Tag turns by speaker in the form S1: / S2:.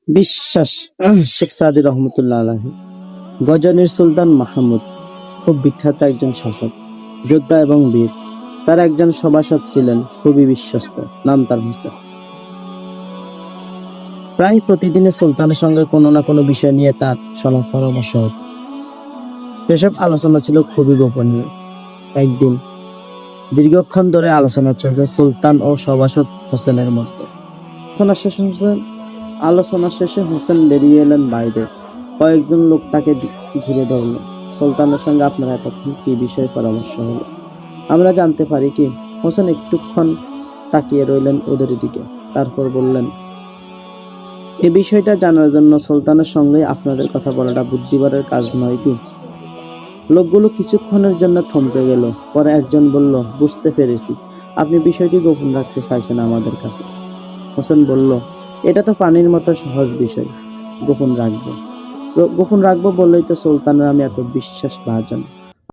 S1: বিশ্বাস শেখ সাদি রহমতুল্লাহ আলাইহি। গজনীর সুলতান মাহমুদ খুব বিখ্যাত একজন শাসক, যোদ্ধা এবং বীর। তার একজন সভাসদ ছিলেন খুবই বিশ্বস্ত, নাম তার হোসেন। প্রায় প্রতিদিনই সুলতানের সঙ্গে কোনো না কোনো বিষয় নিয়ে তার সলা পরামর্শ হতো। সেসব আলোচনা ছিল খুবই গোপনীয়। একদিন দীর্ঘক্ষণ ধরে আলোচনা চলছে সুলতান ও সভাসদ হোসেনের মধ্যে। আলোচনা শেষে হোসেন বেরিয়ে এলেন বাইরে। কয়েকজন লোক তাকে ঘিরে ধরল। সুলতানের সঙ্গে আপনার এতক্ষণ কি বিষয়ে পরামর্শ হলো? আমরা জানতে পারি কি? হোসেন একটুক্ষণ তাকিয়ে রইলেন ওদের দিকে, তারপর বললেন, এই বিষয়টা জানার জন্য সুলতানের সঙ্গে আপনাদের কথা বলাটা বুদ্ধিবারের কাজ নয় কি? লোকগুলো কিছুক্ষণের জন্য থমকে গেল। পরে একজন বলল, বুঝতে পেরেছি, আপনি বিষয়টি গোপন রাখতে চাইছেন আমাদের কাছে। হোসেন বলল, এটা তো পানির মতো সহজ বিষয়, গোপন রাখবো বললেই তো সুলতানের আমি এত বিশ্বাস ভাজন।